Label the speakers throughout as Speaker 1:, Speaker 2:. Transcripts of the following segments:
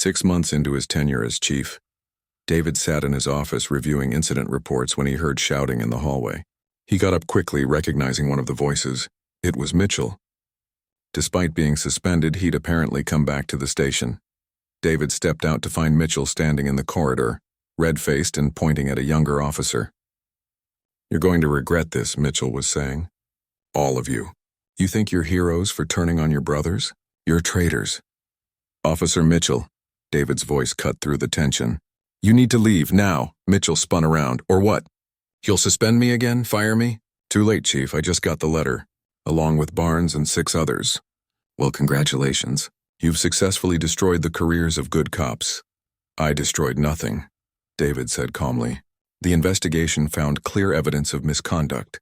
Speaker 1: 6 months into his tenure as chief, David sat in his office reviewing incident reports when he heard shouting in the hallway. He got up quickly, recognizing one of the voices. It was Mitchell. Despite being suspended, he'd apparently come back to the station. David stepped out to find Mitchell standing in the corridor, red-faced and pointing at a younger officer. "You're going to regret this," Mitchell was saying. "All of you. You think you're heroes for turning on your brothers? You're traitors." "Officer Mitchell," David's voice cut through the tension. "You need to leave, now." Mitchell spun around. "Or what? You'll suspend me again? Fire me?" "Too late, Chief. I just got the letter, along with Barnes and 6 others." "Well, congratulations. You've successfully destroyed the careers of good cops." "I destroyed nothing," David said calmly. "The investigation found clear evidence of misconduct.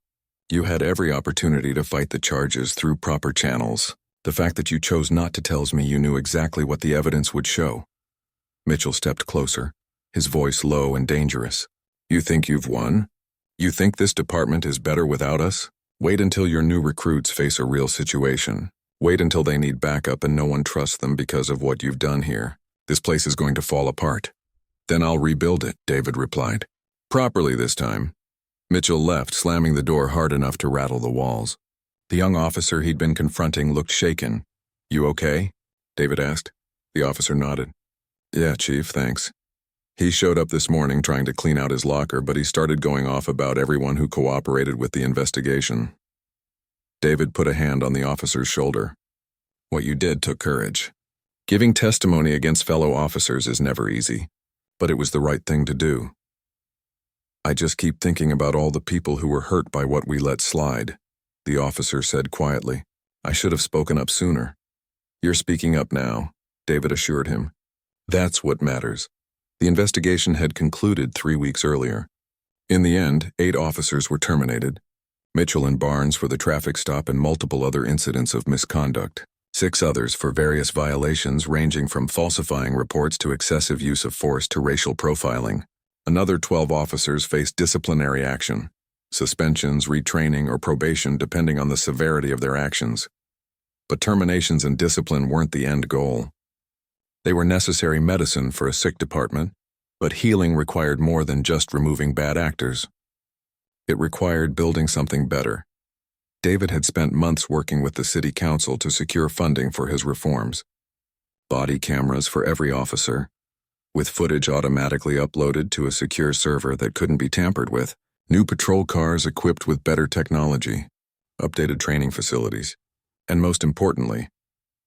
Speaker 1: You had every opportunity to fight the charges through proper channels. The fact that you chose not to tells me you knew exactly what the evidence would show." Mitchell stepped closer, his voice low and dangerous. "You think you've won? You think this department is better without us? Wait until your new recruits face a real situation. Wait until they need backup and no one trusts them because of what you've done here. This place is going to fall apart." "Then I'll rebuild it," David replied. "Properly this time." Mitchell left, slamming the door hard enough to rattle the walls. The young officer he'd been confronting looked shaken. "You okay?" David asked. The officer nodded. "Yeah, Chief, thanks." He showed up this morning trying to clean out his locker, but he started going off about everyone who cooperated with the investigation. David put a hand on the officer's shoulder. "What you did took courage. Giving testimony against fellow officers is never easy, but it was the right thing to do. I just keep thinking about all the people who were hurt by what we let slide," the officer said quietly. "I should have spoken up sooner." "You're speaking up now," David assured him. "That's what matters." The investigation had concluded 3 weeks earlier. In the end, 8 officers were terminated. Mitchell and Barnes for the traffic stop and multiple other incidents of misconduct. 6 others for various violations ranging from falsifying reports to excessive use of force to racial profiling. Another 12 officers faced disciplinary action, suspensions, retraining, or probation depending on the severity of their actions. But terminations and discipline weren't the end goal. They were necessary medicine for a sick department, but healing required more than just removing bad actors. It required building something better. David had spent months working with the city council to secure funding for his reforms. Body cameras for every officer, with footage automatically uploaded to a secure server that couldn't be tampered with, new patrol cars equipped with better technology, updated training facilities, and most importantly,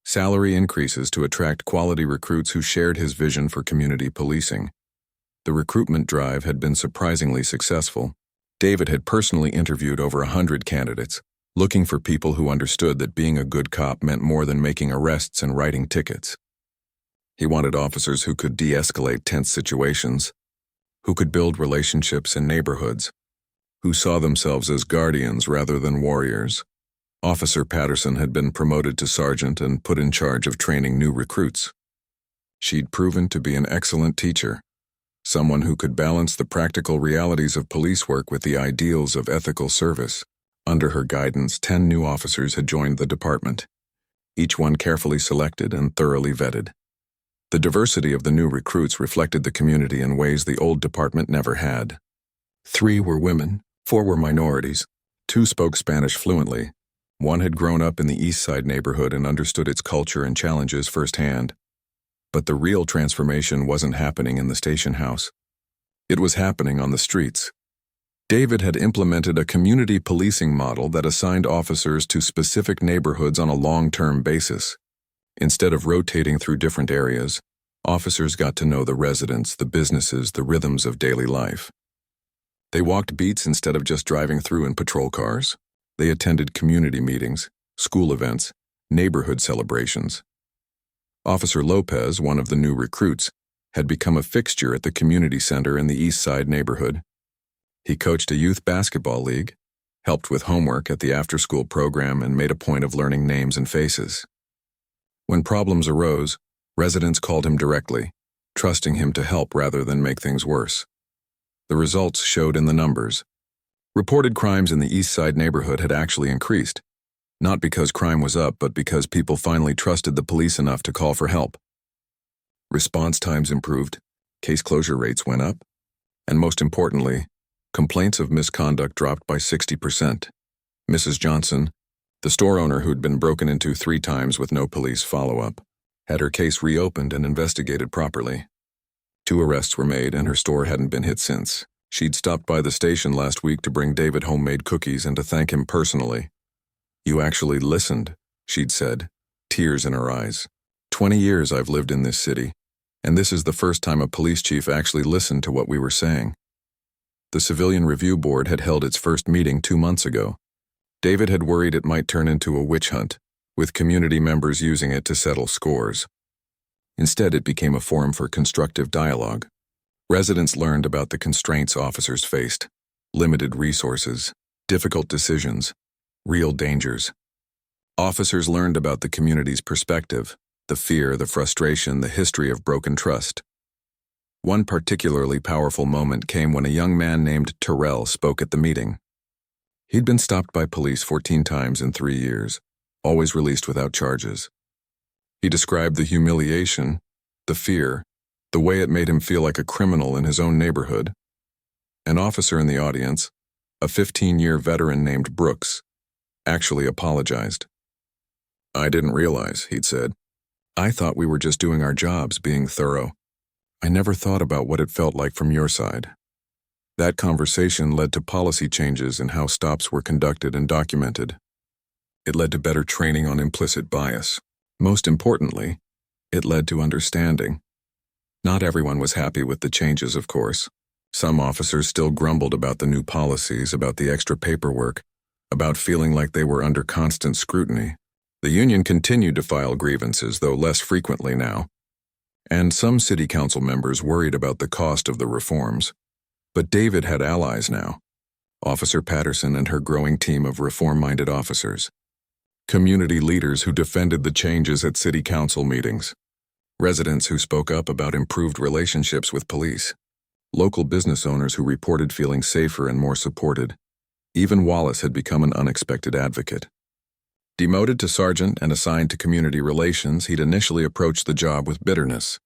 Speaker 1: salary increases to attract quality recruits who shared his vision for community policing. The recruitment drive had been surprisingly successful. David had personally interviewed over 100 candidates, looking for people who understood that being a good cop meant more than making arrests and writing tickets. He wanted officers who could de-escalate tense situations, who could build relationships in neighborhoods, who saw themselves as guardians rather than warriors. Officer Patterson had been promoted to sergeant and put in charge of training new recruits. She'd proven to be an excellent teacher, someone who could balance the practical realities of police work with the ideals of ethical service. Under her guidance, 10 new officers had joined the department, each one carefully selected and thoroughly vetted. The diversity of the new recruits reflected the community in ways the old department never had. 3 were women, 4 were minorities, 2 spoke Spanish fluently, 1 had grown up in the East Side neighborhood and understood its culture and challenges firsthand. But the real transformation wasn't happening in the station house. It was happening on the streets. David had implemented a community policing model that assigned officers to specific neighborhoods on a long-term basis. Instead of rotating through different areas, officers got to know the residents, the businesses, the rhythms of daily life. They walked beats instead of just driving through in patrol cars. They attended community meetings, school events, neighborhood celebrations. Officer Lopez, one of the new recruits, had become a fixture at the community center in the East Side neighborhood. He coached a youth basketball league, helped with homework at the after-school program, and made a point of learning names and faces. When problems arose, residents called him directly, trusting him to help rather than make things worse. The results showed in the numbers. Reported crimes in the East Side neighborhood had actually increased, not because crime was up, but because people finally trusted the police enough to call for help. Response times improved, case closure rates went up, and most importantly, complaints of misconduct dropped by 60%. Mrs. Johnson, the store owner who'd been broken into 3 times with no police follow-up, had her case reopened and investigated properly. 2 arrests were made and her store hadn't been hit since. She'd stopped by the station last week to bring David homemade cookies and to thank him personally. "You actually listened," she'd said, tears in her eyes. 20 years I've lived in this city, and this is the first time a police chief actually listened to what we were saying. The Civilian Review Board had held its first meeting 2 months ago. David had worried it might turn into a witch hunt, with community members using it to settle scores. Instead, it became a forum for constructive dialogue. Residents learned about the constraints officers faced: limited resources, difficult decisions, real dangers. Officers learned about the community's perspective, the fear, the frustration, the history of broken trust. One particularly powerful moment came when a young man named Terrell spoke at the meeting. He'd been stopped by police 14 times in 3 years, always released without charges. He described the humiliation, the fear, the way it made him feel like a criminal in his own neighborhood. An officer in the audience, a 15-year veteran named Brooks, actually apologized. "I didn't realize," he'd said. "I thought we were just doing our jobs, being thorough. I never thought about what it felt like from your side." That conversation led to policy changes in how stops were conducted and documented. It led to better training on implicit bias. Most importantly, it led to understanding. Not everyone was happy with the changes, of course. Some officers still grumbled about the new policies, about the extra paperwork, about feeling like they were under constant scrutiny. The union continued to file grievances, though less frequently now. And some city council members worried about the cost of the reforms. But David had allies now: Officer Patterson and her growing team of reform-minded officers, community leaders who defended the changes at city council meetings, residents who spoke up about improved relationships with police, local business owners who reported feeling safer and more supported. Even Wallace had become an unexpected advocate. Demoted to sergeant and assigned to community relations, he'd initially approached the job with bitterness.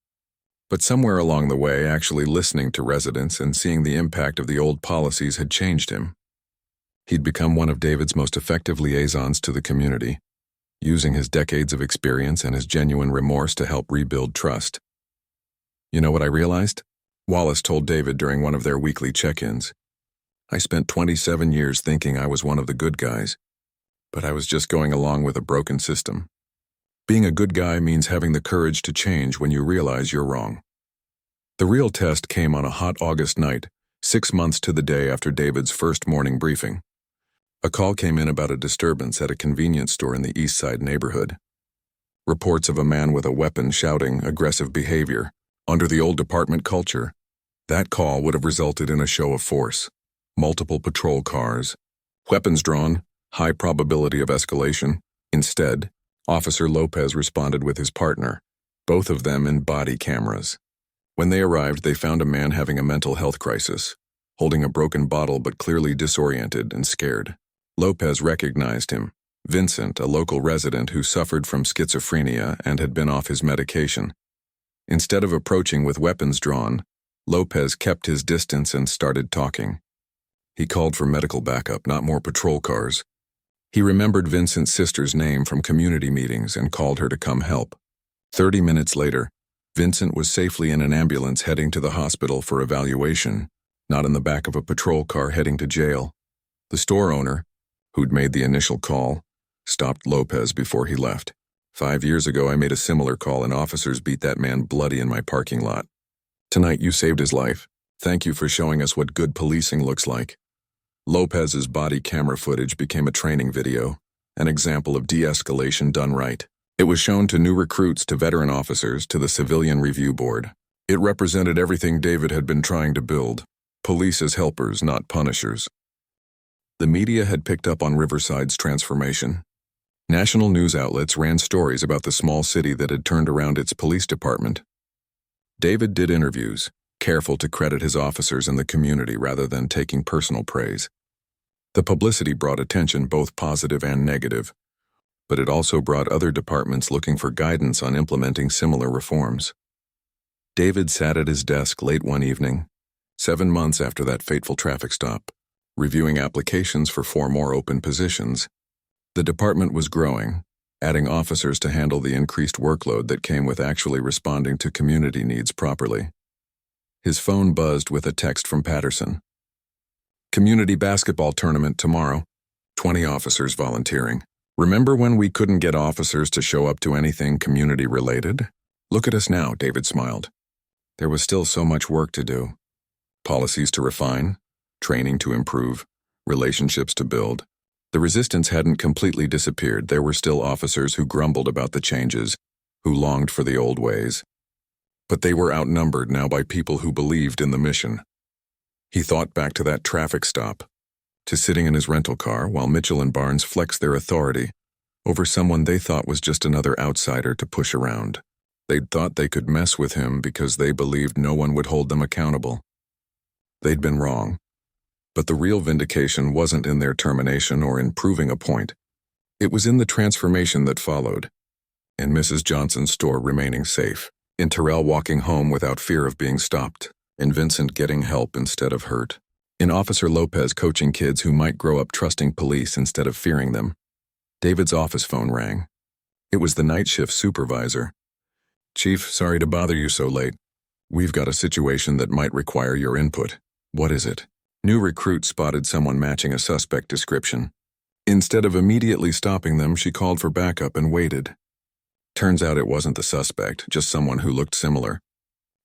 Speaker 1: But somewhere along the way, actually listening to residents and seeing the impact of the old policies had changed him. He'd become one of David's most effective liaisons to the community, using his decades of experience and his genuine remorse to help rebuild trust. "You know what I realized?" Wallace told David during one of their weekly check-ins. "I spent 27 years thinking I was one of the good guys, but I was just going along with a broken system. Being a good guy means having the courage to change when you realize you're wrong." The real test came on a hot August night, 6 months to the day after David's first morning briefing. A call came in about a disturbance at a convenience store in the East Side neighborhood. Reports of a man with a weapon shouting aggressive behavior. Under the old department culture, that call would have resulted in a show of force. Multiple patrol cars, weapons drawn, high probability of escalation. Instead, Officer Lopez responded with his partner, both of them in body cameras. When they arrived, they found a man having a mental health crisis, holding a broken bottle but clearly disoriented and scared. Lopez recognized him, Vincent, a local resident who suffered from schizophrenia and had been off his medication. Instead of approaching with weapons drawn, Lopez kept his distance and started talking. He called for medical backup, not more patrol cars. He remembered Vincent's sister's name from community meetings and called her to come help. 30 minutes later, Vincent was safely in an ambulance heading to the hospital for evaluation, not in the back of a patrol car heading to jail. The store owner, who'd made the initial call, stopped Lopez before he left. 5 years ago, I made a similar call and officers beat that man bloody in my parking lot. Tonight, you saved his life. Thank you for showing us what good policing looks like." Lopez's body camera footage became a training video, an example of de-escalation done right. It was shown to new recruits, to veteran officers, to the Civilian Review Board. It represented everything David had been trying to build: police as helpers, not punishers. The media had picked up on Riverside's transformation. National news outlets ran stories about the small city that had turned around its police department. David did interviews, careful to credit his officers and the community rather than taking personal praise. The publicity brought attention, both positive and negative, but it also brought other departments looking for guidance on implementing similar reforms. David sat at his desk late one evening, 7 months after that fateful traffic stop, reviewing applications for 4 more open positions. The department was growing, adding officers to handle the increased workload that came with actually responding to community needs properly. His phone buzzed with a text from Patterson. Community basketball tournament tomorrow. 20 officers volunteering. Remember when we couldn't get officers to show up to anything community-related? Look at us now, David smiled. There was still so much work to do. Policies to refine, training to improve, relationships to build. The resistance hadn't completely disappeared. There were still officers who grumbled about the changes, who longed for the old ways. But they were outnumbered now by people who believed in the mission. He thought back to that traffic stop, to sitting in his rental car while Mitchell and Barnes flexed their authority over someone they thought was just another outsider to push around. They'd thought they could mess with him because they believed no one would hold them accountable. They'd been wrong. But the real vindication wasn't in their termination or in proving a point. It was in the transformation that followed. In Mrs. Johnson's store remaining safe, in Terrell walking home without fear of being stopped, in Vincent getting help instead of hurt, in Officer Lopez coaching kids who might grow up trusting police instead of fearing them. David's office phone rang. It was the night shift supervisor. "Chief, sorry to bother you so late. We've got a situation that might require your input." "What is it?" New recruit spotted someone matching a suspect description. Instead of immediately stopping them, she called for backup and waited. Turns out it wasn't the suspect, just someone who looked similar.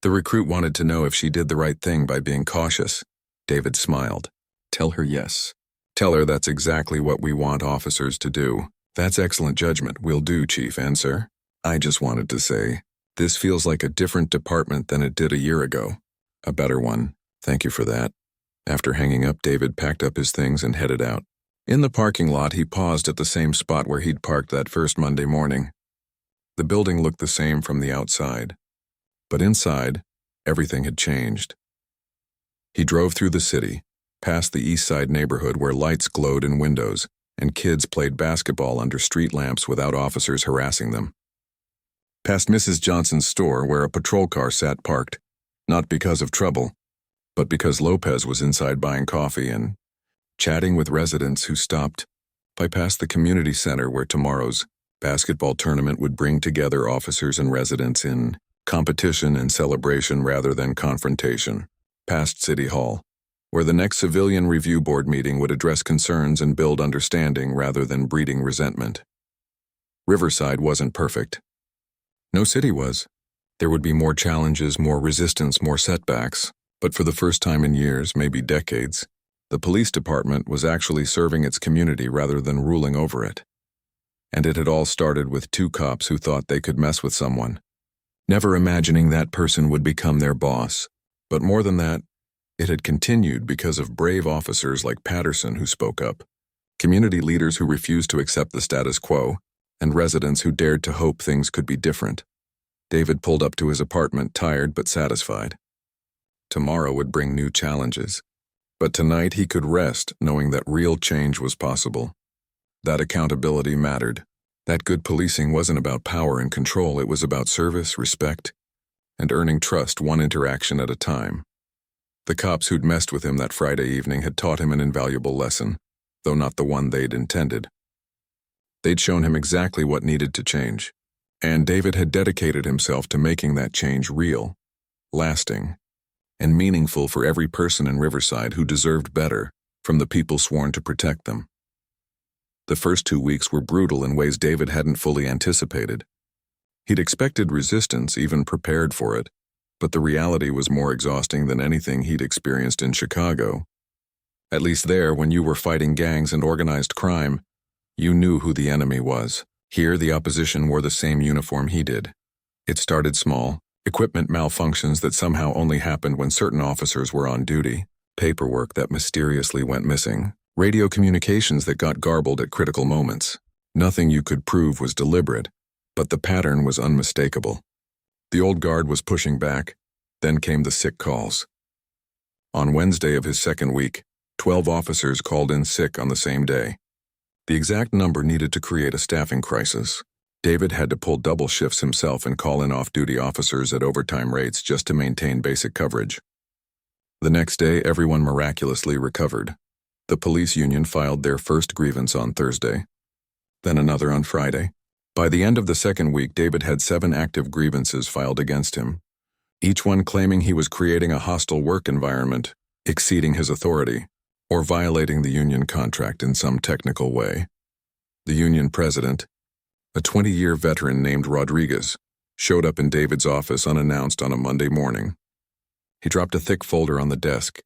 Speaker 1: The recruit wanted to know if she did the right thing by being cautious. David smiled. "Tell her yes. Tell her that's exactly what we want officers to do." "That's excellent judgment. Will do, Chief and sir. I just wanted to say, this feels like a different department than it did a year ago. A better one. Thank you for that." After hanging up, David packed up his things and headed out. In the parking lot, he paused at the same spot where he'd parked that first Monday morning. The building looked the same from the outside, but inside, everything had changed. He drove through the city, past the East Side neighborhood where lights glowed in windows and kids played basketball under street lamps without officers harassing them. Past Mrs. Johnson's store where a patrol car sat parked, not because of trouble, but because Lopez was inside buying coffee and chatting with residents who stopped. By past the community center where tomorrow's basketball tournament would bring together officers and residents in competition and celebration rather than confrontation. Past City Hall, where the next civilian review board meeting would address concerns and build understanding rather than breeding resentment. Riverside wasn't perfect. No city was. There would be more challenges, more resistance, more setbacks, but for the first time in years, maybe decades, the police department was actually serving its community rather than ruling over it. And it had all started with 2 cops who thought they could mess with someone, never imagining that person would become their boss. But more than that, it had continued because of brave officers like Patterson who spoke up, community leaders who refused to accept the status quo, and residents who dared to hope things could be different. David pulled up to his apartment, tired but satisfied. Tomorrow would bring new challenges, but tonight he could rest knowing that real change was possible. That accountability mattered. That good policing wasn't about power and control, it was about service, respect, and earning trust one interaction at a time. The cops who'd messed with him that Friday evening had taught him an invaluable lesson, though not the one they'd intended. They'd shown him exactly what needed to change, and David had dedicated himself to making that change real, lasting, and meaningful for every person in Riverside who deserved better from the people sworn to protect them. The first 2 weeks were brutal in ways David hadn't fully anticipated. He'd expected resistance, even prepared for it, but the reality was more exhausting than anything he'd experienced in Chicago. At least there, when you were fighting gangs and organized crime, you knew who the enemy was. Here, the opposition wore the same uniform he did. It started small, equipment malfunctions that somehow only happened when certain officers were on duty, paperwork that mysteriously went missing, radio communications that got garbled at critical moments. Nothing you could prove was deliberate, but the pattern was unmistakable. The old guard was pushing back, then came the sick calls. On Wednesday of his second week, 12 officers called in sick on the same day. The exact number needed to create a staffing crisis. David had to pull double shifts himself and call in off-duty officers at overtime rates just to maintain basic coverage. The next day, everyone miraculously recovered. The police union filed their first grievance on Thursday, then another on Friday. By the end of the second week, David had 7 active grievances filed against him, each one claiming he was creating a hostile work environment, exceeding his authority, or violating the union contract in some technical way. The union president, a 20-year veteran named Rodriguez, showed up in David's office unannounced on a Monday morning. He dropped a thick folder on the desk.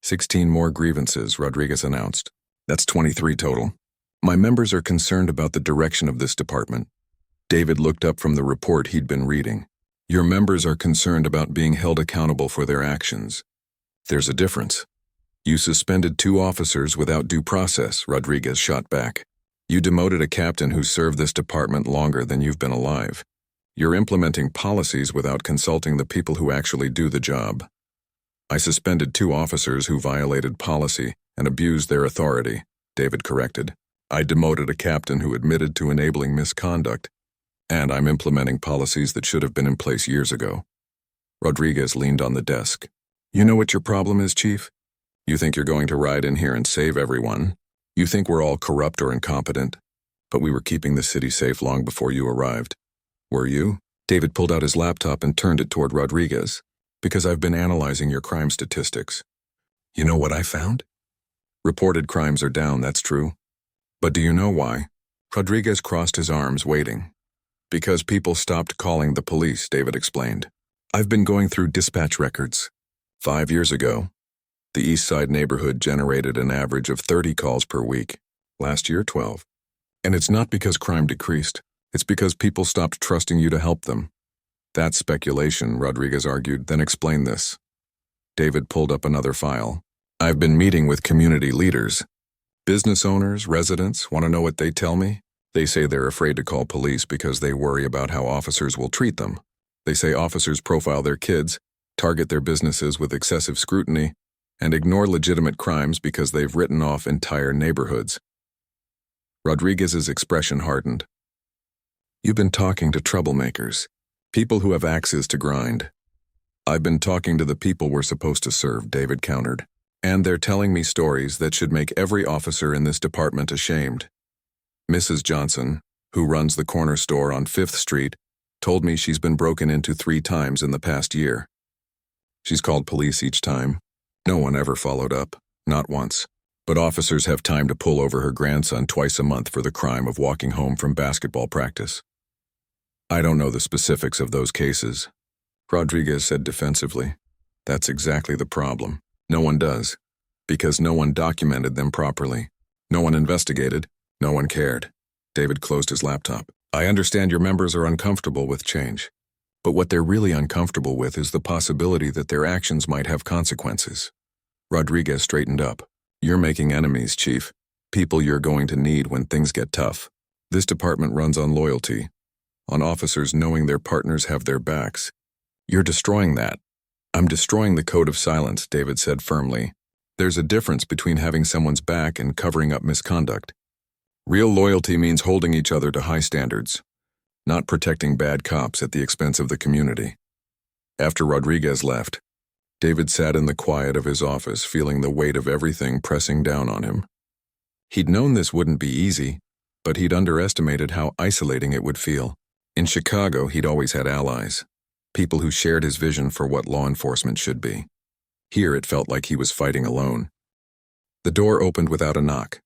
Speaker 1: 16 more grievances, Rodriguez announced. That's 23 total. My members are concerned about the direction of this department. David looked up from the report he'd been reading. Your members are concerned about being held accountable for their actions. There's a difference. You suspended 2 officers without due process, Rodriguez shot back. You demoted a captain who served this department longer than you've been alive. You're implementing policies without consulting the people who actually do the job. I suspended 2 officers who violated policy and abused their authority, David corrected. I demoted a captain who admitted to enabling misconduct, and I'm implementing policies that should have been in place years ago. Rodriguez leaned on the desk. You know what your problem is, Chief? You think you're going to ride in here and save everyone. You think we're all corrupt or incompetent, but we were keeping the city safe long before you arrived. Were you? David pulled out his laptop and turned it toward Rodriguez. Because I've been analyzing your crime statistics. You know what I found? Reported crimes are down, that's true. But do you know why? Rodriguez crossed his arms, waiting. Because people stopped calling the police, David explained. I've been going through dispatch records. 5 years ago, the East Side neighborhood generated an average of 30 calls per week. Last year, 12. And it's not because crime decreased. It's because people stopped trusting you to help them. That's speculation, Rodriguez argued, then explained this. David pulled up another file. I've been meeting with community leaders. Business owners, residents, want to know what they tell me? They say they're afraid to call police because they worry about how officers will treat them. They say officers profile their kids, target their businesses with excessive scrutiny, and ignore legitimate crimes because they've written off entire neighborhoods. Rodriguez's expression hardened. You've been talking to troublemakers, people who have axes to grind. I've been talking to the people we're supposed to serve, David countered. And they're telling me stories that should make every officer in this department ashamed. Mrs. Johnson, who runs the corner store on 5th Street, told me she's been broken into 3 times in the past year. She's called police each time. No one ever followed up, not once. But officers have time to pull over her grandson twice a month for the crime of walking home from basketball practice. I don't know the specifics of those cases, Rodriguez said defensively. That's exactly the problem. No one does, because no one documented them properly. No one investigated, no one cared. David closed his laptop. I understand your members are uncomfortable with change, but what they're really uncomfortable with is the possibility that their actions might have consequences. Rodriguez straightened up. You're making enemies, Chief. People you're going to need when things get tough. This department runs on loyalty, on officers knowing their partners have their backs. You're destroying that. I'm destroying the code of silence, David said firmly. There's a difference between having someone's back and covering up misconduct. Real loyalty means holding each other to high standards, not protecting bad cops at the expense of the community. After Rodriguez left, David sat in the quiet of his office, feeling the weight of everything pressing down on him. He'd known this wouldn't be easy, but he'd underestimated how isolating it would feel. In Chicago, he'd always had allies. People who shared his vision for what law enforcement should be. Here it felt like he was fighting alone. The door opened without a knock.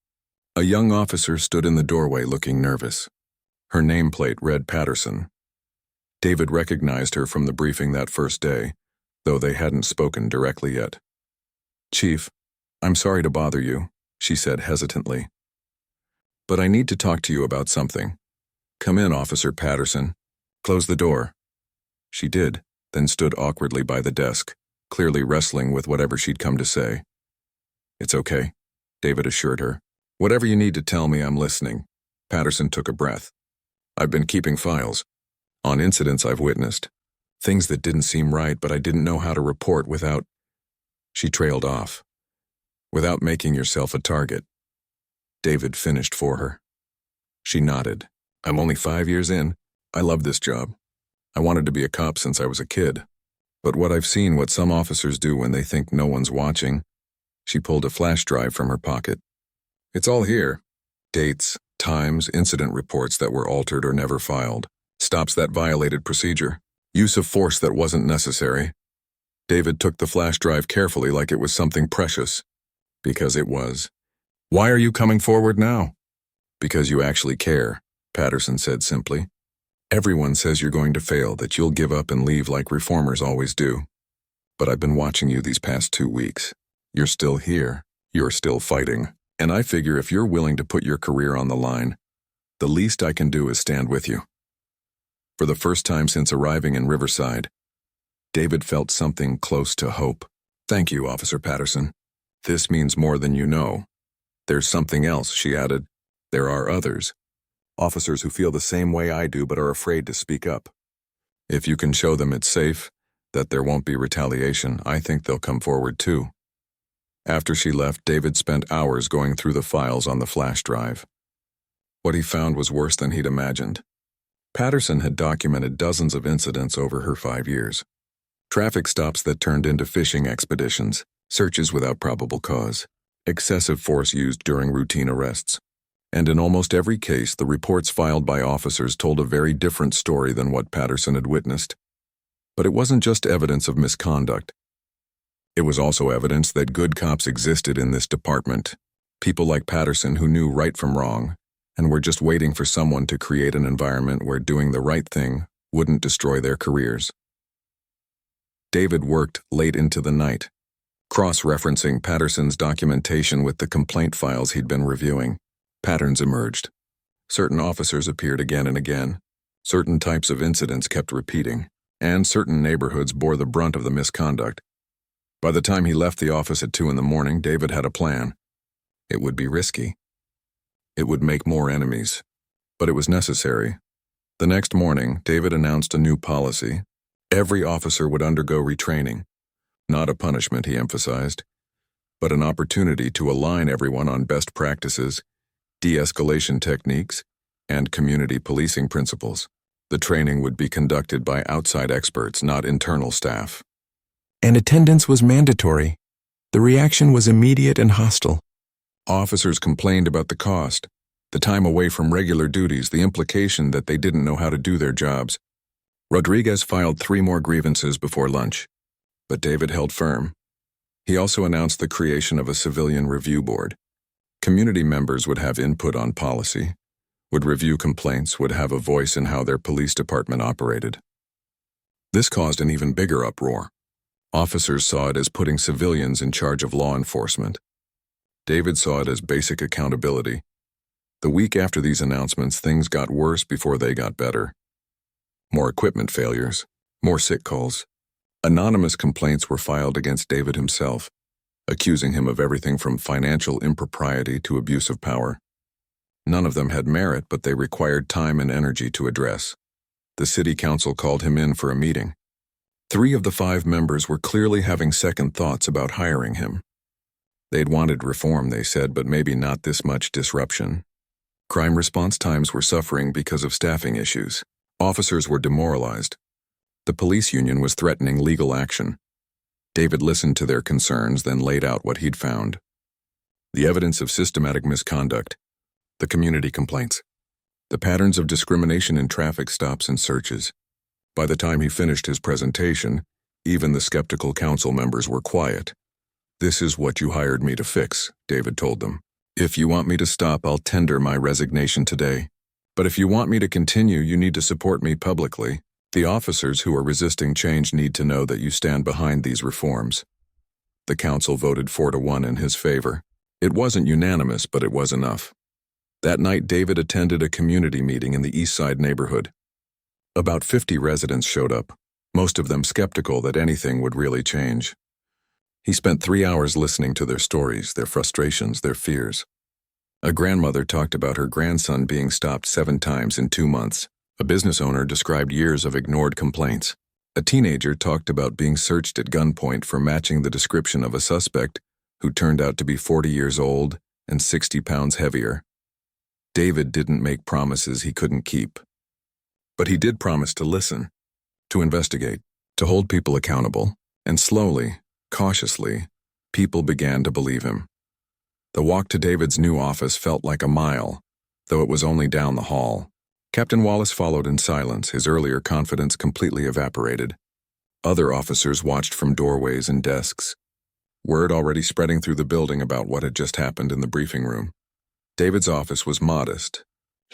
Speaker 1: A young officer stood in the doorway looking nervous. Her nameplate read Patterson. David recognized her from the briefing that first day, though they hadn't spoken directly yet. Chief, I'm sorry to bother you, she said hesitantly. But I need to talk to you about something. Come in, Officer Patterson. Close the door. She did, then stood awkwardly by the desk, clearly wrestling with whatever she'd come to say. It's okay, David assured her. Whatever you need to tell me, I'm listening. Patterson took a breath. I've been keeping files on incidents I've witnessed. Things that didn't seem right, but I didn't know how to report without... She trailed off. Without making yourself a target. David finished for her. She nodded. I'm only 5 years in. I love this job. I wanted to be a cop since I was a kid. But what I've seen what some officers do when they think no one's watching. She pulled a flash drive from her pocket. It's all here. Dates, times, incident reports that were altered or never filed. Stops that violated procedure. Use of force that wasn't necessary. David took the flash drive carefully like it was something precious. Because it was. Why are you coming forward now? Because you actually care, Patterson said simply. Everyone says you're going to fail, that you'll give up and leave like reformers always do. But I've been watching you these past 2 weeks. You're still here. You're still fighting. And I figure if you're willing to put your career on the line, the least I can do is stand with you. For the first time since arriving in Riverside, David felt something close to hope. Thank you, Officer Patterson. This means more than you know. There's something else, she added. There are others. Officers who feel the same way I do but are afraid to speak up. If you can show them it's safe, that there won't be retaliation, I think they'll come forward too. After she left, David spent hours going through the files on the flash drive. What he found was worse than he'd imagined. Patterson had documented dozens of incidents over her 5 years. Traffic stops that turned into fishing expeditions, searches without probable cause, excessive force used during routine arrests. And in almost every case, the reports filed by officers told a very different story than what Patterson had witnessed. But it wasn't just evidence of misconduct. It was also evidence that good cops existed in this department, people like Patterson who knew right from wrong, and were just waiting for someone to create an environment where doing the right thing wouldn't destroy their careers. David worked late into the night, cross-referencing Patterson's documentation with the complaint files he'd been reviewing. Patterns emerged. Certain officers appeared again and again. Certain types of incidents kept repeating, and certain neighborhoods bore the brunt of the misconduct. By the time he left the office at 2 a.m, David had a plan. It would be risky. It would make more enemies. But it was necessary. The next morning, David announced a new policy. Every officer would undergo retraining. Not a punishment, he emphasized, but an opportunity to align everyone on best practices, de-escalation techniques, and community policing principles. The training would be conducted by outside experts, not internal staff. And attendance was mandatory. The reaction was immediate and hostile. Officers complained about the cost, the time away from regular duties, the implication that they didn't know how to do their jobs. Rodriguez filed 3 more grievances before lunch, but David held firm. He also announced the creation of a civilian review board. Community members would have input on policy, would review complaints, would have a voice in how their police department operated. This caused an even bigger uproar. Officers saw it as putting civilians in charge of law enforcement. David saw it as basic accountability. The week after these announcements, things got worse before they got better. More equipment failures, more sick calls. Anonymous complaints were filed against David himself, accusing him of everything from financial impropriety to abuse of power. None of them had merit, but they required time and energy to address. The city council called him in for a meeting. 3 of the 5 members were clearly having second thoughts about hiring him. They'd wanted reform, they said, but maybe not this much disruption. Crime response times were suffering because of staffing issues. Officers were demoralized. The police union was threatening legal action. David listened to their concerns, then laid out what he'd found. The evidence of systematic misconduct, the community complaints, the patterns of discrimination in traffic stops and searches. By the time he finished his presentation, even the skeptical council members were quiet. "This is what you hired me to fix," David told them. "If you want me to stop, I'll tender my resignation today. But if you want me to continue, you need to support me publicly. The officers who are resisting change need to know that you stand behind these reforms." The council voted 4-1 in his favor. It wasn't unanimous, but it was enough. That night, David attended a community meeting in the East Side neighborhood. About 50 residents showed up, most of them skeptical that anything would really change. He spent 3 hours listening to their stories, their frustrations, their fears. A grandmother talked about her grandson being stopped 7 times in 2 months. A business owner described years of ignored complaints. A teenager talked about being searched at gunpoint for matching the description of a suspect who turned out to be 40 years old and 60 pounds heavier. David didn't make promises he couldn't keep. But he did promise to listen, to investigate, to hold people accountable, and slowly, cautiously, people began to believe him. The walk to David's new office felt like a mile, though it was only down the hall. Captain Wallace followed in silence, his earlier confidence completely evaporated. Other officers watched from doorways and desks. Word already spreading through the building about what had just happened in the briefing room. David's office was modest,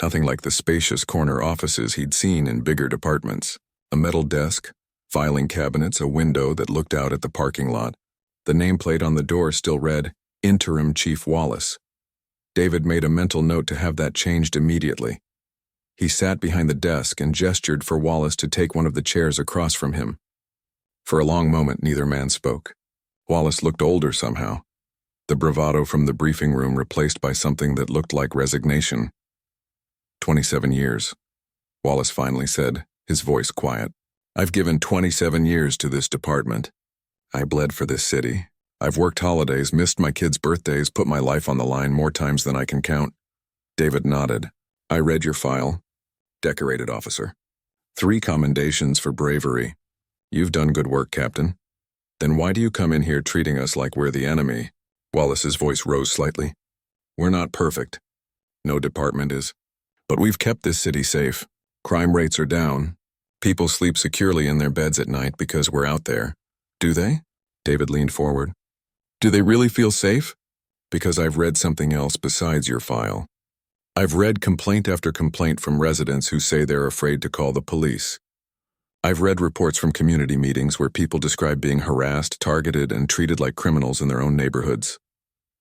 Speaker 1: nothing like the spacious corner offices he'd seen in bigger departments. A metal desk, filing cabinets, a window that looked out at the parking lot. The nameplate on the door still read, Interim Chief Wallace. David made a mental note to have that changed immediately. He sat behind the desk and gestured for Wallace to take one of the chairs across from him. For a long moment, neither man spoke. Wallace looked older somehow. The bravado from the briefing room replaced by something that looked like resignation. 27 years, Wallace finally said, his voice quiet. I've given 27 years to this department. I bled for this city. I've worked holidays, missed my kids' birthdays, put my life on the line more times than I can count. David nodded. I read your file. Decorated officer. 3 commendations for bravery. You've done good work, Captain. Then why do you come in here treating us like we're the enemy? Wallace's voice rose slightly. We're not perfect. No department is. But we've kept this city safe. Crime rates are down. People sleep securely in their beds at night because we're out there. Do they? David leaned forward. Do they really feel safe? Because I've read something else besides your file. I've read complaint after complaint from residents who say they're afraid to call the police. I've read reports from community meetings where people describe being harassed, targeted, and treated like criminals in their own neighborhoods.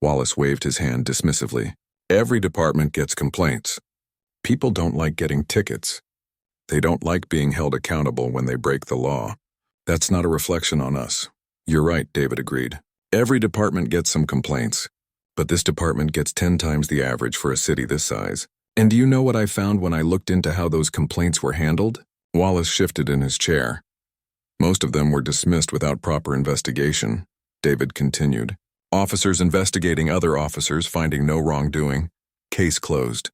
Speaker 1: Wallace waved his hand dismissively. Every department gets complaints. People don't like getting tickets. They don't like being held accountable when they break the law. That's not a reflection on us. You're right, David agreed. Every department gets some complaints, but this department gets 10 times the average for a city this size. And do you know what I found when I looked into how those complaints were handled? Wallace shifted in his chair. Most of them were dismissed without proper investigation, David continued. Officers investigating other officers, finding no wrongdoing. Case closed.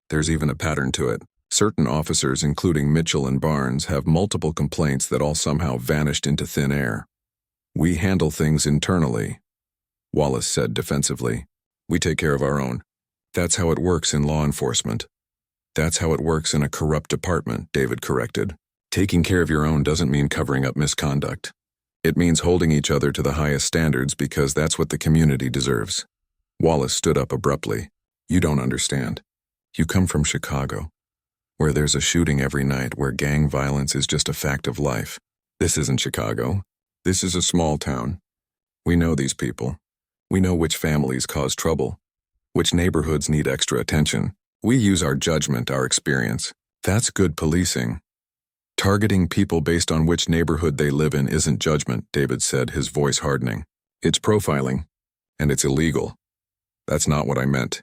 Speaker 1: There's even a pattern to it. Certain officers, including Mitchell and Barnes, have multiple complaints that all somehow vanished into thin air. We handle things internally, Wallace said defensively. We take care of our own. That's how it works in law enforcement. That's how it works in a corrupt department, David corrected. Taking care of your own doesn't mean covering up misconduct. It means holding each other to the highest standards because that's what the community deserves. Wallace stood up abruptly. You don't understand. You come from Chicago, where there's a shooting every night, where gang violence is just a fact of life. This isn't Chicago. This is a small town. We know these people. We know which families cause trouble, which neighborhoods need extra attention. We use our judgment, our experience. That's good policing. Targeting people based on which neighborhood they live in isn't judgment, David said, his voice hardening. It's profiling, and it's illegal. That's not what I meant.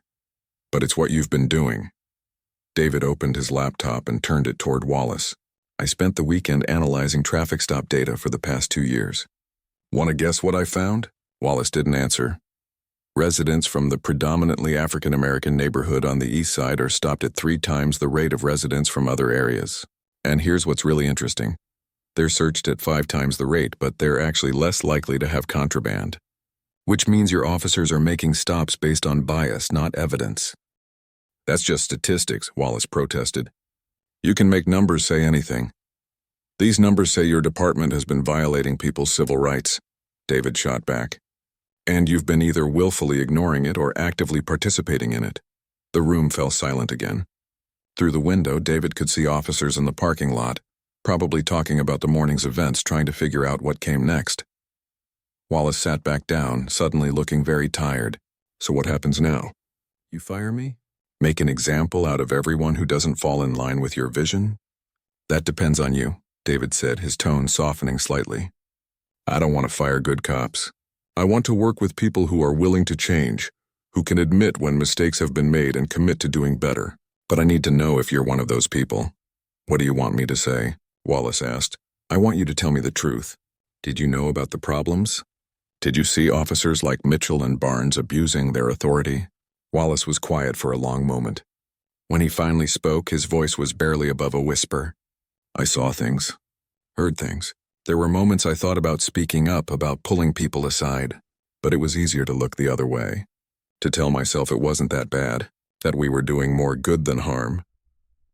Speaker 1: But it's what you've been doing. David opened his laptop and turned it toward Wallace. I spent the weekend analyzing traffic stop data for the past 2 years. Want to guess what I found? Wallace didn't answer. Residents from the predominantly African-American neighborhood on the east side are stopped at 3 times the rate of residents from other areas. And here's what's really interesting. They're searched at 5 times the rate, but they're actually less likely to have contraband. Which means your officers are making stops based on bias, not evidence. That's just statistics, Wallace protested. You can make numbers say anything. These numbers say your department has been violating people's civil rights, David shot back. And you've been either willfully ignoring it or actively participating in it. The room fell silent again. Through the window, David could see officers in the parking lot, probably talking about the morning's events, trying to figure out what came next. Wallace sat back down, suddenly looking very tired. So what happens now? You fire me? Make an example out of everyone who doesn't fall in line with your vision? That depends on you, David said, his tone softening slightly. I don't want to fire good cops. I want to work with people who are willing to change, who can admit when mistakes have been made and commit to doing better. But I need to know if you're one of those people. What do you want me to say? Wallace asked. I want you to tell me the truth. Did you know about the problems? Did you see officers like Mitchell and Barnes abusing their authority? Wallace was quiet for a long moment. When he finally spoke, his voice was barely above a whisper. I saw things, heard things. There were moments I thought about speaking up, about pulling people aside, but it was easier to look the other way, to tell myself it wasn't that bad, that we were doing more good than harm.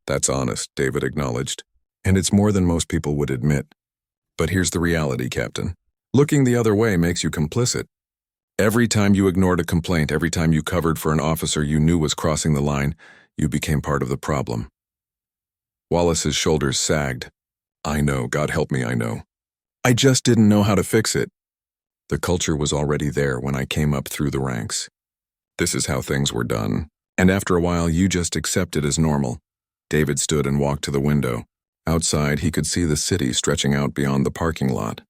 Speaker 1: That's honest, David acknowledged, and it's more than most people would admit. But here's the reality, Captain. Looking the other way makes you complicit. Every time you ignored a complaint, every time you covered for an officer you knew was crossing the line, you became part of the problem. Wallace's shoulders sagged. I know, God help me, I know. I just didn't know how to fix it. The culture was already there when I came up through the ranks. This is how things were done, and after a while you just accept it as normal. David stood and walked to the window. Outside, he could see the city stretching out beyond the parking lot.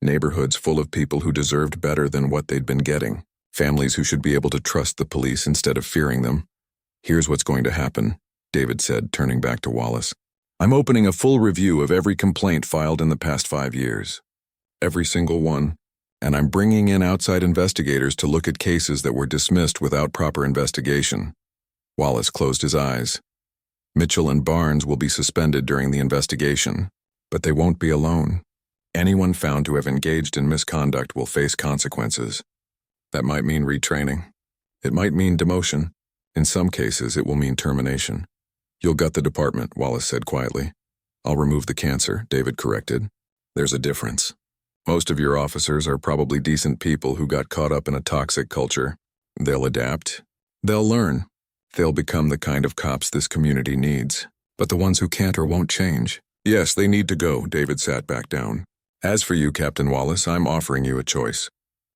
Speaker 1: Neighborhoods full of people who deserved better than what they'd been getting. Families who should be able to trust the police instead of fearing them. Here's what's going to happen, David said, turning back to Wallace. I'm opening a full review of every complaint filed in the past 5 years. Every single one. And I'm bringing in outside investigators to look at cases that were dismissed without proper investigation. Wallace closed his eyes. Mitchell and Barnes will be suspended during the investigation, but they won't be alone. Anyone found to have engaged in misconduct will face consequences. That might mean retraining. It might mean demotion. In some cases, it will mean termination. You'll gut the department, Wallace said quietly. I'll remove the cancer, David corrected. There's a difference. Most of your officers are probably decent people who got caught up in a toxic culture. They'll adapt. They'll learn. They'll become the kind of cops this community needs. But the ones who can't or won't change. Yes, they need to go, David sat back down. As for you, Captain Wallace, I'm offering you a choice.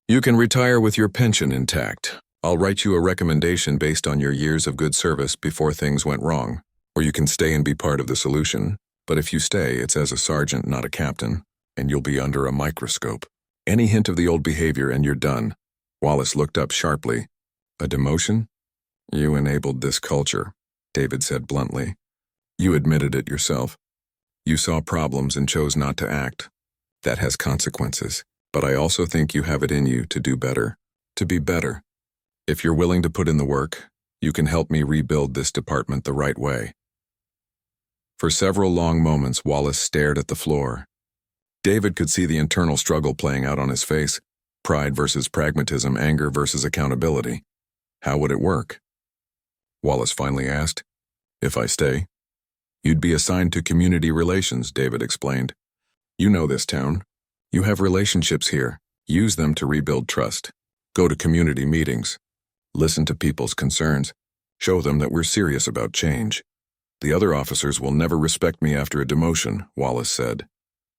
Speaker 1: You can retire with your pension intact. I'll write you a recommendation based on your years of good service before things went wrong. Or you can stay and be part of the solution. But if you stay, it's as a sergeant, not a captain. And you'll be under a microscope. Any hint of the old behavior and you're done. Wallace looked up sharply. A demotion? You enabled this culture, David said bluntly. You admitted it yourself. You saw problems and chose not to act. That has consequences. But I also think you have it in you to do better. To be better. If you're willing to put in the work, you can help me rebuild this department the right way. For several long moments, Wallace stared at the floor. David could see the internal struggle playing out on his face. Pride versus pragmatism, anger versus accountability. How would it work? Wallace finally asked. If I stay? You'd be assigned to community relations, David explained. You know this town. You have relationships here. Use them to rebuild trust. Go to community meetings. Listen to people's concerns. Show them that we're serious about change. The other officers will never respect me after a demotion, Wallace said.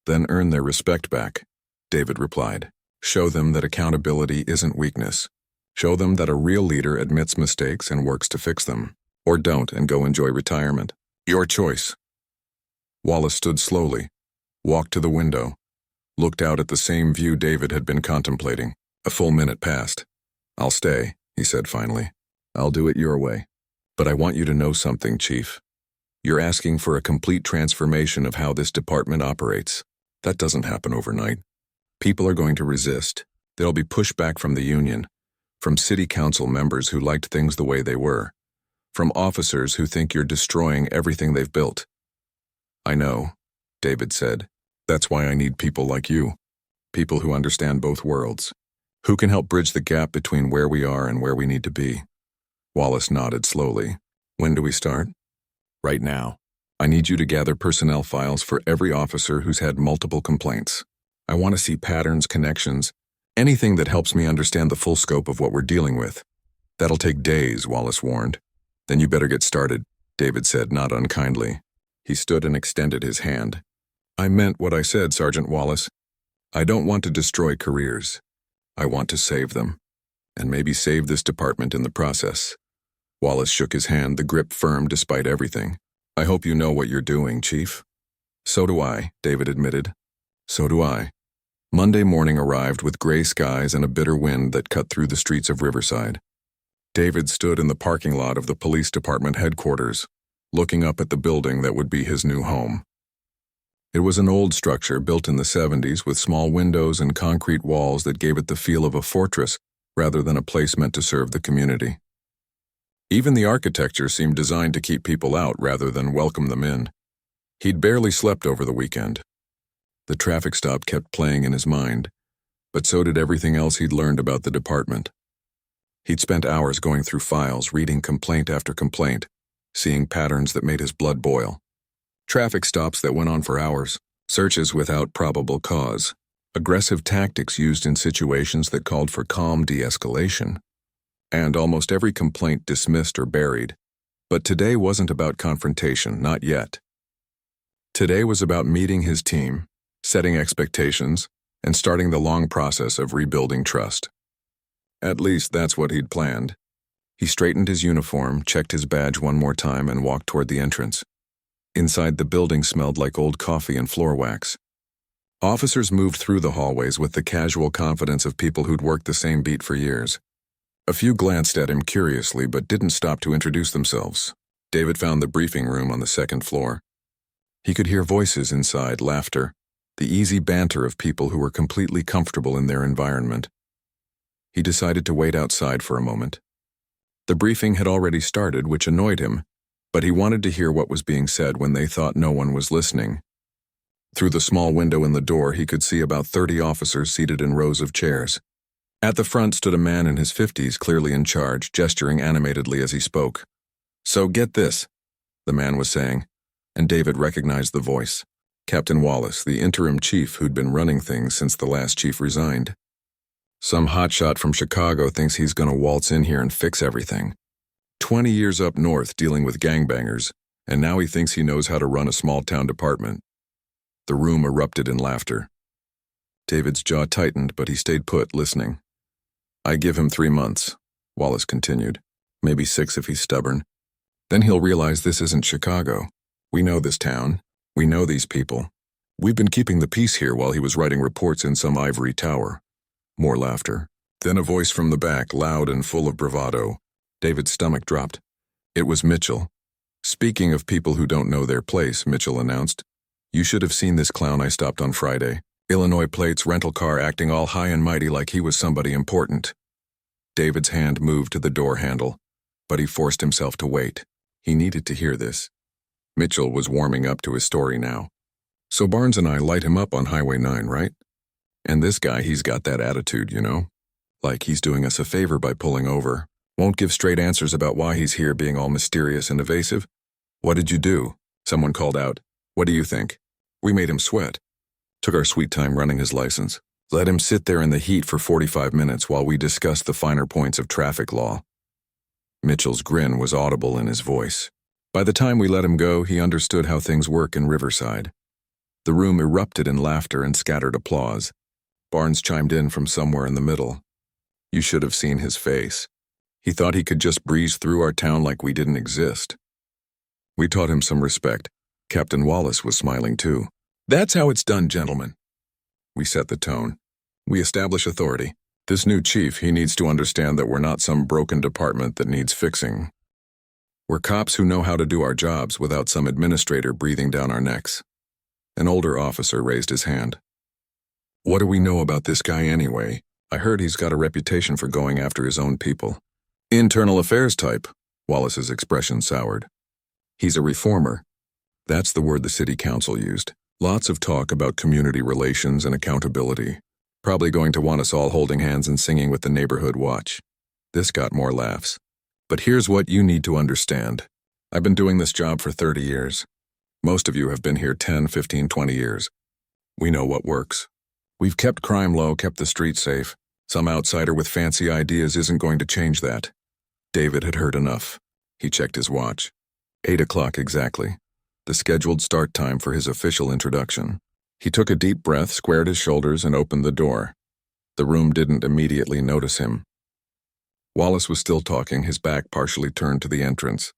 Speaker 1: Then earn their respect back, David replied. Show them that accountability isn't weakness. Show them that a real leader admits mistakes and works to fix them. Or don't and go enjoy retirement. Your choice. Wallace stood slowly, walked to the window, looked out at the same view David had been contemplating. A full minute passed. I'll stay, he said finally. I'll do it your way. But I want you to know something, Chief. You're asking for a complete transformation of how this department operates. That doesn't happen overnight. People are going to resist. There'll be pushback from the union, from city council members who liked things the way they were, from officers who think you're destroying everything they've built. I know, David said. That's why I need people like you. People who understand both worlds. Who can help bridge the gap between where we are and where we need to be. Wallace nodded slowly. When do we start? Right now. I need you to gather personnel files for every officer who's had multiple complaints. I want to see patterns, connections, anything that helps me understand the full scope of what we're dealing with. That'll take days, Wallace warned. Then you better get started, David said, not unkindly. He stood and extended his hand. I meant what I said, Sergeant Wallace. I don't want to destroy careers. I want to save them. And maybe save this department in the process. Wallace shook his hand, the grip firm despite everything. I hope you know what you're doing, Chief. So do I, David admitted. So do I. Monday morning arrived with gray skies and a bitter wind that cut through the streets of Riverside. David stood in the parking lot of the police department headquarters, looking up at the building that would be his new home. It was an old structure built in the 70s with small windows and concrete walls that gave it the feel of a fortress rather than a place meant to serve the community. Even the architecture seemed designed to keep people out rather than welcome them in. He'd barely slept over the weekend. The traffic stop kept playing in his mind, but so did everything else he'd learned about the department. He'd spent hours going through files, reading complaint after complaint, seeing patterns that made his blood boil. Traffic stops that went on for hours, searches without probable cause, aggressive tactics used in situations that called for calm de-escalation, and almost every complaint dismissed or buried. But today wasn't about confrontation, not yet. Today was about meeting his team, setting expectations, and starting the long process of rebuilding trust. At least that's what he'd planned. He straightened his uniform, checked his badge one more time, and walked toward the entrance. Inside, the building smelled like old coffee and floor wax. Officers moved through the hallways with the casual confidence of people who'd worked the same beat for years. A few glanced at him curiously but didn't stop to introduce themselves. David found the briefing room on the second floor. He could hear voices inside, laughter, the easy banter of people who were completely comfortable in their environment. He decided to wait outside for a moment. The briefing had already started, which annoyed him, but he wanted to hear what was being said when they thought no one was listening. Through the small window in the door, he could see about 30 officers seated in rows of chairs. At the front stood a man in his 50s, clearly in charge, gesturing animatedly as he spoke. "So get this," the man was saying, and David recognized the voice. Captain Wallace, the interim chief who'd been running things since the last chief resigned. Some hotshot from Chicago thinks he's gonna waltz in here and fix everything. 20 years up north dealing with gangbangers, and now he thinks he knows how to run a small-town department. The room erupted in laughter. David's jaw tightened, but he stayed put, listening. "I give him 3 months," Wallace continued. "Maybe 6 if he's stubborn. Then he'll realize this isn't Chicago. We know this town. We know these people. We've been keeping the peace here while he was writing reports in some ivory tower." More laughter. Then a voice from the back, loud and full of bravado. David's stomach dropped. It was Mitchell. "Speaking of people who don't know their place," Mitchell announced, "you should have seen this clown I stopped on Friday. Illinois plates, rental car, acting all high and mighty like he was somebody important." David's hand moved to the door handle, but he forced himself to wait. He needed to hear this. Mitchell was warming up to his story now. "So Barnes and I light him up on Highway 9, right? And this guy, he's got that attitude, you know? Like he's doing us a favor by pulling over. Won't give straight answers about why he's here, being all mysterious and evasive. What did you do?" Someone called out. "What do you think?" "We made him sweat. Took our sweet time running his license. Let him sit there in the heat for 45 minutes while we discussed the finer points of traffic law." Mitchell's grin was audible in his voice. By the time we let him go, he understood how things work in Riverside. The room erupted in laughter and scattered applause. Barnes chimed in from somewhere in the middle. You should have seen his face. He thought he could just breeze through our town like we didn't exist. We taught him some respect. Captain Wallace was smiling too. "That's how it's done, gentlemen." We set the tone. We establish authority. This new chief, he needs to understand that we're not some broken department that needs fixing. We're cops who know how to do our jobs without some administrator breathing down our necks. An older officer raised his hand. "What do we know about this guy anyway? I heard he's got a reputation for going after his own people." "Internal affairs type," Wallace's expression soured. "He's a reformer." That's the word the city council used. Lots of talk about community relations and accountability. Probably going to want us all holding hands and singing with the neighborhood watch. This got more laughs. "But here's what you need to understand. I've been doing this job for 30 years. Most of you have been here 10, 15, 20 years. We know what works. We've kept crime low, kept the streets safe. Some outsider with fancy ideas isn't going to change that." David had heard enough. He checked his watch. 8 o'clock exactly. The scheduled start time for his official introduction. He took a deep breath, squared his shoulders, and opened the door. The room didn't immediately notice him. Wallace was still talking, his back partially turned to the entrance.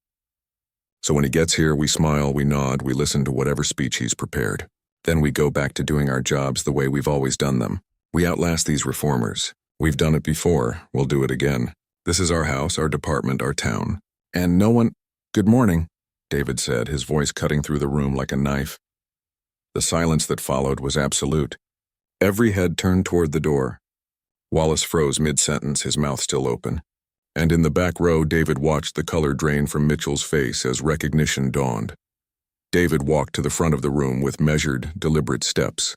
Speaker 1: "So when he gets here, we smile, we nod, we listen to whatever speech he's prepared. Then we go back to doing our jobs the way we've always done them. We outlast these reformers. We've done it before, we'll do it again. This is our house, our department, our town. And no one—" "Good morning," David said, his voice cutting through the room like a knife. The silence that followed was absolute. Every head turned toward the door. Wallace froze mid-sentence, his mouth still open. And in the back row, David watched the color drain from Mitchell's face as recognition dawned. David walked to the front of the room with measured, deliberate steps.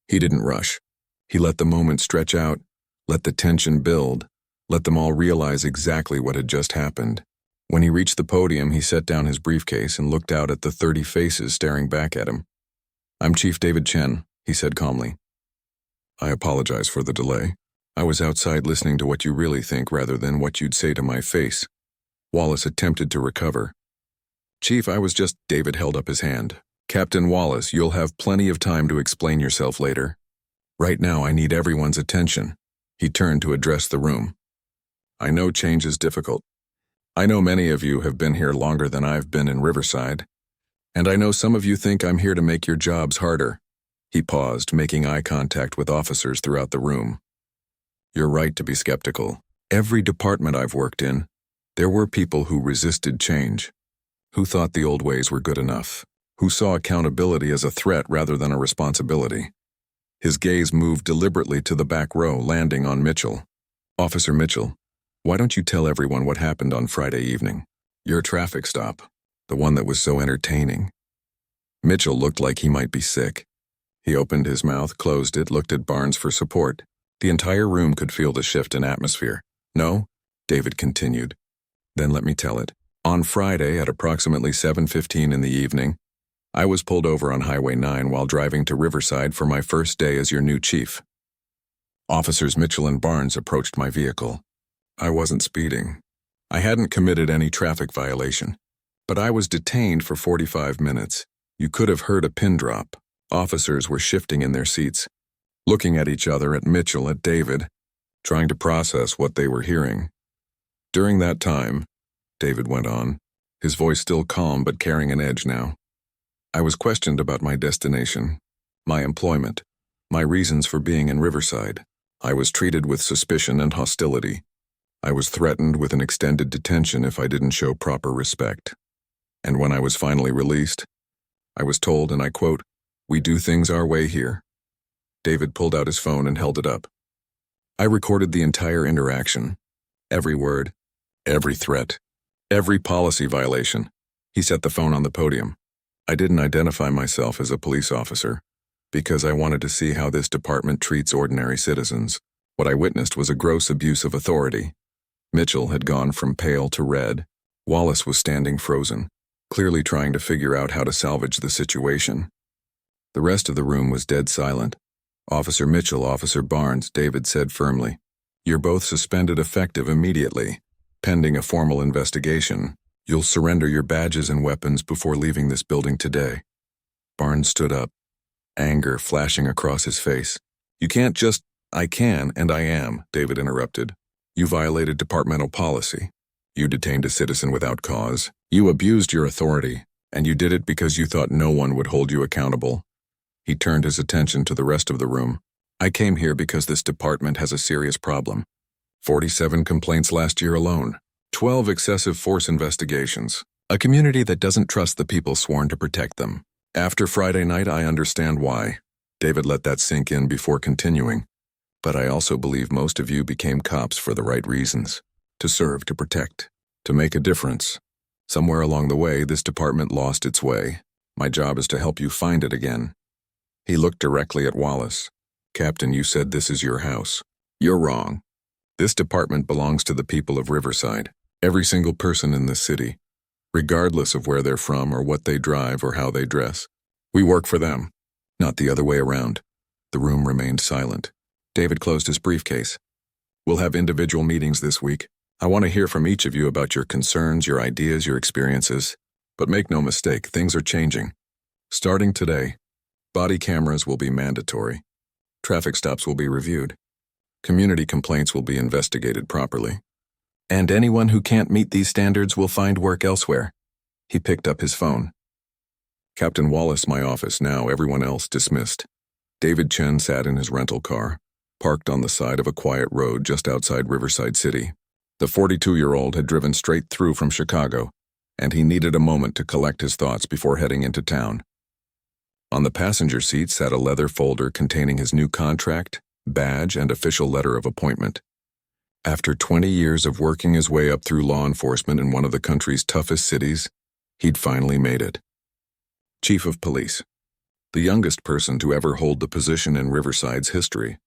Speaker 1: He didn't rush. He let the moment stretch out, let the tension build, let them all realize exactly what had just happened. When he reached the podium, he set down his briefcase and looked out at the 30 faces staring back at him. "I'm Chief David Chen," he said calmly. "I apologize for the delay. I was outside listening to what you really think rather than what you'd say to my face." Wallace attempted to recover. "Chief, I was just—" David held up his hand. "Captain Wallace, you'll have plenty of time to explain yourself later. Right now, I need everyone's attention." He turned to address the room. "I know change is difficult. I know many of you have been here longer than I've been in Riverside. And I know some of you think I'm here to make your jobs harder." He paused, making eye contact with officers throughout the room. "You're right to be skeptical. Every department I've worked in, there were people who resisted change, who thought the old ways were good enough, who saw accountability as a threat rather than a responsibility." His gaze moved deliberately to the back row, landing on Mitchell. "Officer Mitchell, why don't you tell everyone what happened on Friday evening? Your traffic stop, the one that was so entertaining." Mitchell looked like he might be sick. He opened his mouth, closed it, looked at Barnes for support. The entire room could feel the shift in atmosphere. "No," David continued. "Then let me tell it. On Friday at approximately 7:15 in the evening, I was pulled over on Highway 9 while driving to Riverside for my first day as your new chief. Officers Mitchell and Barnes approached my vehicle. I wasn't speeding. I hadn't committed any traffic violation, but I was detained for 45 minutes. You could have heard a pin drop. Officers were shifting in their seats, looking at each other, at Mitchell, at David, trying to process what they were hearing. During that time," David went on, his voice still calm but carrying an edge now, "I was questioned about my destination, my employment, my reasons for being in Riverside. I was treated with suspicion and hostility. I was threatened with an extended detention if I didn't show proper respect. And when I was finally released, I was told, and I quote, 'We do things our way here.'" David pulled out his phone and held it up. "I recorded the entire interaction. Every word, every threat, every policy violation." He set the phone on the podium. "I didn't identify myself as a police officer because I wanted to see how this department treats ordinary citizens. What I witnessed was a gross abuse of authority." Mitchell had gone from pale to red. Wallace was standing frozen, clearly trying to figure out how to salvage the situation. The rest of the room was dead silent. "Officer Mitchell, Officer Barnes," David said firmly, "you're both suspended effective immediately, pending a formal investigation. You'll surrender your badges and weapons before leaving this building today." Barnes stood up, anger flashing across his face. "You can't just—" "I can, and I am," David interrupted. "You violated departmental policy. You detained a citizen without cause. You abused your authority, and you did it because you thought no one would hold you accountable." He turned his attention to the rest of the room. "I came here because this department has a serious problem. 47 complaints last year alone. 12 excessive force investigations. A community that doesn't trust the people sworn to protect them. After Friday night, I understand why." David let that sink in before continuing. "But I also believe most of you became cops for the right reasons. To serve, to protect, to make a difference. Somewhere along the way, this department lost its way. My job is to help you find it again." He looked directly at Wallace. "Captain, you said this is your house. You're wrong. This department belongs to the people of Riverside. Every single person in this city, regardless of where they're from or what they drive or how they dress. We work for them, not the other way around." The room remained silent. David closed his briefcase. "We'll have individual meetings this week. I want to hear from each of you about your concerns, your ideas, your experiences. But make no mistake, things are changing. Starting today, body cameras will be mandatory. Traffic stops will be reviewed. Community complaints will be investigated properly. And anyone who can't meet these standards will find work elsewhere." He picked up his phone. "Captain Wallace, my office now, everyone else dismissed." David Chen sat in his rental car, parked on the side of a quiet road just outside Riverside City. The 42-year-old had driven straight through from Chicago, and he needed a moment to collect his thoughts before heading into town. On the passenger seat sat a leather folder containing his new contract, badge, and official letter of appointment. After 20 years of working his way up through law enforcement in one of the country's toughest cities, he'd finally made it. Chief of Police, the youngest person to ever hold the position in Riverside's history.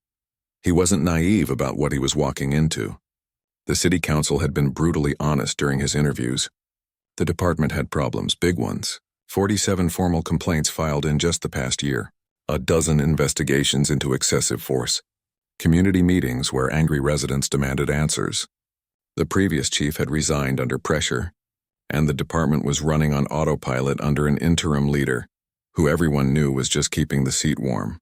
Speaker 1: He wasn't naive about what he was walking into. The city council had been brutally honest during his interviews. The department had problems, big ones. 47 formal complaints filed in just the past year. A dozen investigations into excessive force. Community meetings where angry residents demanded answers. The previous chief had resigned under pressure, and the department was running on autopilot under an interim leader, who everyone knew was just keeping the seat warm.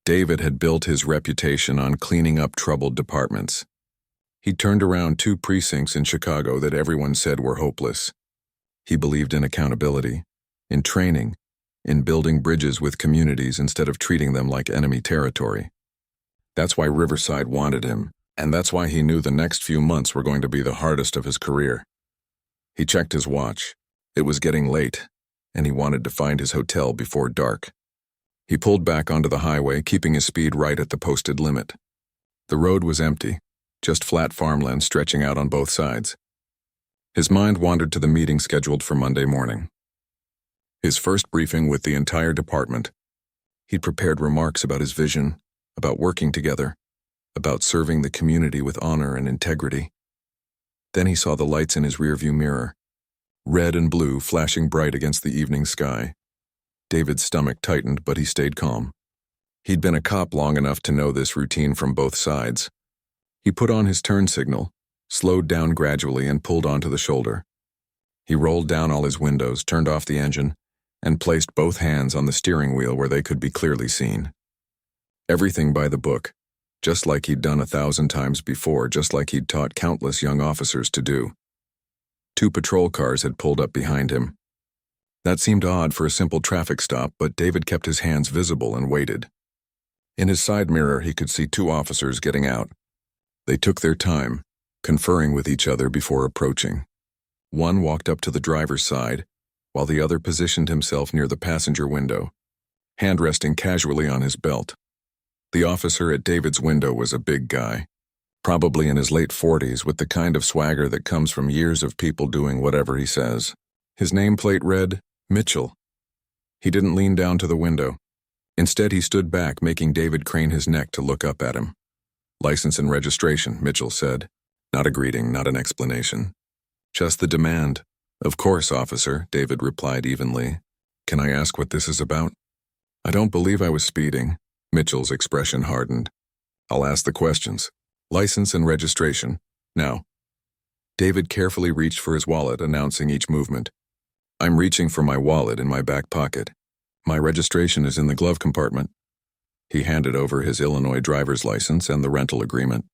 Speaker 1: David had built his reputation on cleaning up troubled departments. He turned around 2 precincts in Chicago that everyone said were hopeless. He believed in accountability, in training, in building bridges with communities instead of treating them like enemy territory. That's why Riverside wanted him, and that's why he knew the next few months were going to be the hardest of his career. He checked his watch. It was getting late, and he wanted to find his hotel before dark. He pulled back onto the highway, keeping his speed right at the posted limit. The road was empty, just flat farmland stretching out on both sides. His mind wandered to the meeting scheduled for Monday morning. His first briefing with the entire department. He'd prepared remarks about his vision, about working together, about serving the community with honor and integrity. Then he saw the lights in his rearview mirror, red and blue flashing bright against the evening sky. David's stomach tightened, but he stayed calm. He'd been a cop long enough to know this routine from both sides. He put on his turn signal, slowed down gradually, and pulled onto the shoulder. He rolled down all his windows, turned off the engine, and placed both hands on the steering wheel where they could be clearly seen. Everything by the book, just like he'd done 1,000 times before, just like he'd taught countless young officers to do. 2 patrol cars had pulled up behind him. That seemed odd for a simple traffic stop, but David kept his hands visible and waited. In his side mirror, he could see 2 officers getting out. They took their time, conferring with each other before approaching. One walked up to the driver's side, while the other positioned himself near the passenger window, hand resting casually on his belt. The officer at David's window was a big guy, probably in his late 40s, with the kind of swagger that comes from years of people doing whatever he says. His nameplate read, Mitchell. He didn't lean down to the window. Instead, he stood back, making David crane his neck to look up at him. License and registration, Mitchell said. Not a greeting, not an explanation. Just the demand. Of course, officer, David replied evenly. Can I ask what this is about? I don't believe I was speeding. Mitchell's expression hardened. I'll ask the questions. License and registration. Now. David carefully reached for his wallet, announcing each movement. I'm reaching for my wallet in my back pocket. My registration is in the glove compartment. He handed over his Illinois driver's license and the rental agreement.